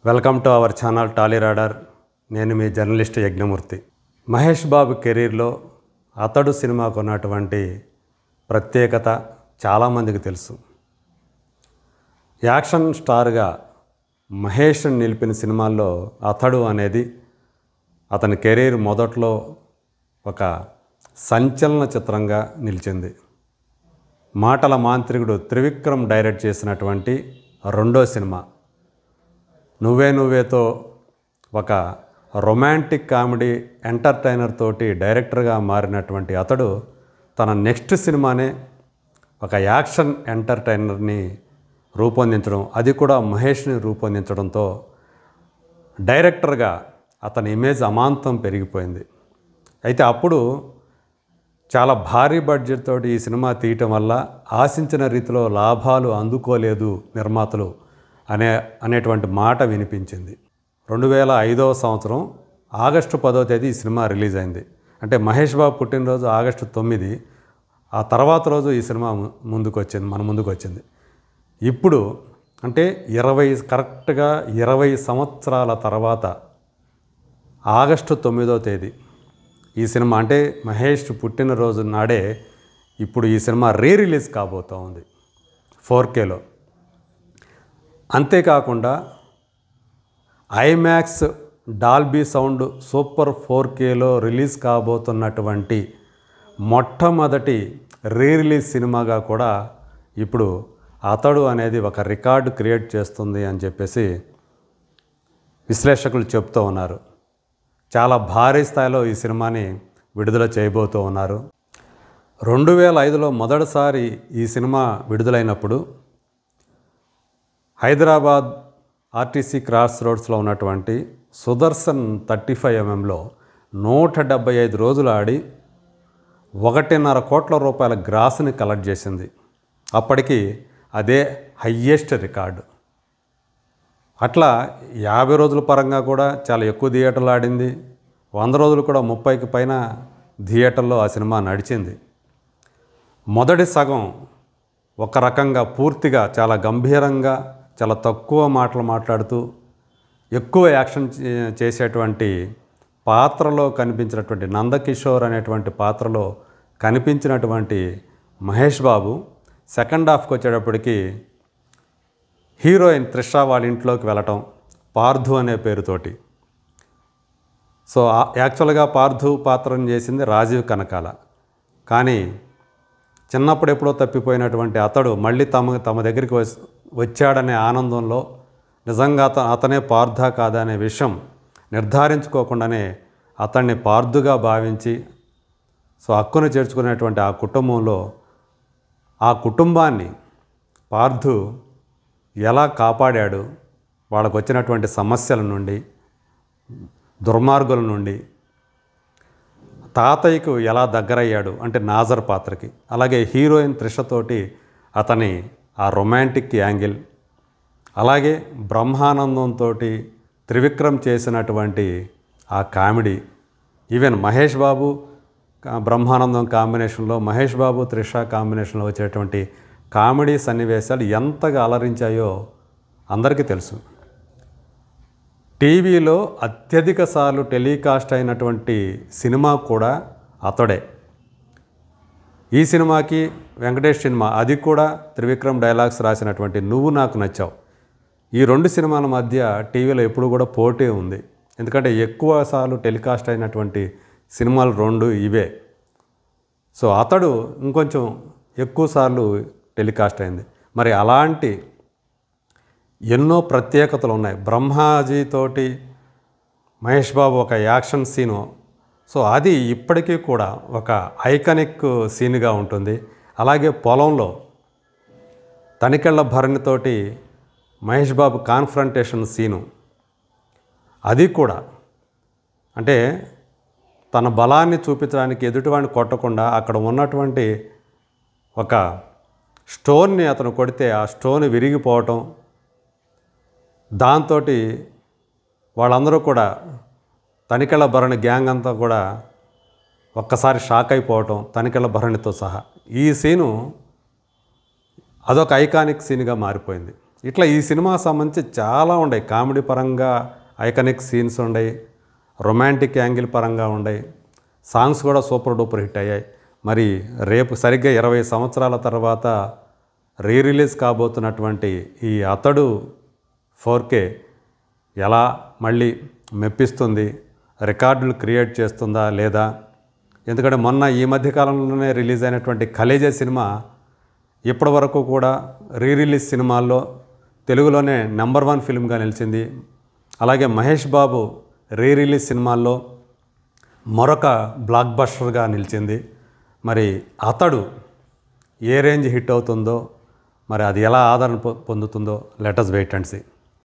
Welcome to our channel Tally radar. నేను మీ journalist Yagnamurthy. Mahesh Babu కెరీర్లో అతడు సినిమాకు ఉన్నటువంటి ప్రత్యేకత చాలామందికి తెలుసు. యాక్షన్ స్టార్గా మహేష్ నిలిపిన సినిమాల్లో అతడు అనేది అతని కెరీర్ మొదట్లో ఒక సంచలన చిత్రంగా నిలిచింది. మాటల మాంత్రికుడు త్రివిక్రమ్ డైరెక్ట్ చేసినటువంటి రెండో సినిమా నువ్వే నువ్వేతో ఒక రొమాంటిక్ కామెడీ ఎంటర్టైనర్ తోటి డైరెక్టర్గా మారినటువంటి అతడు తన నెక్స్ట్ సినిమానే ఒక యాక్షన్ ఎంటర్టైనర్ని రూపొందించడం, అది కూడా మహేష్ని రూపొందించడంతో డైరెక్టర్గా అతని ఇమేజ్ అమాంతం పెరిగిపోయింది. అయితే అప్పుడు చాలా భారీ బడ్జెట్ తోటి ఈ సినిమా తీయటం వల్ల ఆశించిన రీతిలో లాభాలు అందుకోలేదు నిర్మాతలు అనేటువంటి మాట వినిపించింది. 2005వ సంవత్సరం ఆగస్టు 10వ తేదీ ఈ సినిమా రిలీజ్ అయింది. అంటే మహేష్ బాబు పుట్టినరోజు ఆగస్టు 9. ఆ తర్వాత రోజు ఈ సినిమా మన ముందుకు వచ్చింది. ఇప్పుడు అంటే కరెక్ట్గా 20 సంవత్సరాల తర్వాత ఆగస్టు 9వ తేదీ ఈ సినిమా, అంటే మహేష్ పుట్టినరోజు నాడే ఇప్పుడు ఈ సినిమా రిలీజ్ కాబోతూ ఉంది 4Kలో. అంతేకాకుండా ఐమాక్స్ డాల్బీ సౌండ్ సూపర్ 4Kలో రిలీజ్ కాబోతున్నటువంటి మొట్టమొదటి రిలీజ్ సినిమాగా కూడా ఇప్పుడు అతడు అనేది ఒక రికార్డు క్రియేట్ చేస్తుంది అని చెప్పేసి విశ్లేషకులు చెప్తూ ఉన్నారు. చాలా భారీ స్థాయిలో ఈ సినిమాని విడుదల చేయబోతూ ఉన్నారు. 2005లో మొదటిసారి ఈ సినిమా విడుదలైనప్పుడు హైదరాబాద్ ఆర్టీసీ క్రాస్ రోడ్స్లో ఉన్నటువంటి సుదర్శన్ 35mmలో 175 రోజులు ఆడి 1.5 కోట్ల రూపాయల గ్రాస్ని కలెక్ట్ చేసింది. అప్పటికి అదే హయ్యెస్ట్ రికార్డు. అట్లా 50 రోజుల పరంగా కూడా చాలా ఎక్కువ థియేటర్లు ఆడింది. 100 రోజులు కూడా 30కి పైన థియేటర్లో ఆ సినిమా నడిచింది. మొదటి సగం ఒక రకంగా పూర్తిగా చాలా గంభీరంగా, చాలా తక్కువ మాటలు మాట్లాడుతూ ఎక్కువ యాక్షన్ చేసేటువంటి పాత్రలో కనిపించినటువంటి నందకిషోర్ అనేటువంటి పాత్రలో కనిపించినటువంటి మహేష్ బాబు సెకండ్ హాఫ్కి వచ్చేటప్పటికి హీరోయిన్ త్రిష వాళ్ళ ఇంట్లోకి వెళ్ళటం, పార్థు అనే పేరుతోటి. సో యాక్చువల్గా పార్థు పాత్రను చేసింది రాజీవ్ కనకాల. కానీ చిన్నప్పుడు ఎప్పుడో తప్పిపోయినటువంటి అతడు మళ్ళీ తమ దగ్గరికి వచ్చాడనే ఆనందంలో నిజంగా అతనే పార్థా కాదా అనే విషయం నిర్ధారించుకోకుండానే అతన్ని పార్థుగా భావించి హక్కును చేర్చుకునేటువంటి ఆ కుటుంబంలో ఆ కుటుంబాన్ని పార్థు ఎలా కాపాడాడు, వాళ్ళకు వచ్చినటువంటి సమస్యల నుండి, దుర్మార్గుల నుండి తాతయ్యకు ఎలా దగ్గరయ్యాడు అంటే నాజర్ పాత్రకి, అలాగే హీరోయిన్ త్రిషతోటి అతని ఆ రొమాంటిక్ యాంగిల్, అలాగే బ్రహ్మానందంతో త్రివిక్రమ్ చేసినటువంటి ఆ కామెడీ, ఈవెన్ మహేష్ బాబు బ్రహ్మానందం కాంబినేషన్లో, మహేష్ బాబు త్రిష కాంబినేషన్లో వచ్చేటువంటి కామెడీ సన్నివేశాలు ఎంతగా అలరించాయో అందరికీ తెలుసు. టీవీలో అత్యధిక సార్లు టెలికాస్ట్ అయినటువంటి సినిమా కూడా అతడే. ఈ సినిమాకి వెంకటేష్ సినిమా, అది కూడా త్రివిక్రమ్ డైలాగ్స్ రాసినటువంటి నువ్వు నాకు నచ్చావు. ఈ 2 సినిమాల మధ్య టీవీలో ఎప్పుడు కూడా పోటీ ఉంది. ఎందుకంటే ఎక్కువ సార్లు టెలికాస్ట్ అయినటువంటి సినిమాలు 2 ఇవే. సో అతడు ఇంకొంచెం ఎక్కువ సార్లు టెలికాస్ట్ అయింది. మరి అలాంటి ఎన్నో ప్రత్యేకతలు ఉన్నాయి. బ్రహ్మాజీతోటి మహేష్ బాబు ఒక యాక్షన్ సీను, సో అది ఇప్పటికీ కూడా ఒక ఐకానిక్ సీన్గా ఉంటుంది. అలాగే పొలంలో తనికెళ్ళ భరణితోటి మహేష్ బాబు కాన్ఫ్రంటేషన్ సీను, అది కూడా అంటే తన బలాన్ని చూపించడానికి ఎదుటివాడిని కొట్టకుండా అక్కడ ఉన్నటువంటి ఒక స్టోన్ని అతను కొడితే ఆ స్టోన్ విరిగిపోవటం, దాంతో వాళ్ళందరూ కూడా తనికెళ్ళ భరణి గ్యాంగ్ అంతా కూడా ఒక్కసారి షాక్ అయిపోవటం, తనికెళ్ళ భరణితో సహా. ఈ సీను అదొక ఐకానిక్ సీన్గా మారిపోయింది. ఇట్లా ఈ సినిమా సంబంధించి చాలా ఉన్నాయి. కామెడీ పరంగా ఐకానిక్ సీన్స్ ఉన్నాయి, రొమాంటిక్ యాంగిల్ పరంగా ఉన్నాయి, సాంగ్స్ కూడా సూపర్ డూపర్ హిట్ అయ్యాయి. మరి రేపు సరిగ్గా 20 సంవత్సరాల తర్వాత రిలీజ్ కాబోతున్నటువంటి ఈ అతడు 4K ఎలా మళ్ళీ మెప్పిస్తుంది, రికార్డులు క్రియేట్ చేస్తుందా లేదా? ఎందుకంటే మొన్న ఈ మధ్యకాలంలోనే రిలీజ్ అయినటువంటి కలేజా సినిమా ఇప్పటి వరకు కూడా రిలీజ్ సినిమాల్లో తెలుగులోనే నెంబర్ 1 ఫిల్మ్గా నిలిచింది. అలాగే మహేష్ బాబు రిలీజ్ సినిమాల్లో మరొక బ్లాక్ బస్టర్గా నిలిచింది. మరి అతడు ఏ రేంజ్ హిట్ అవుతుందో, మరి అది ఎలా ఆదరణ పొందుతుందో let us wait and see.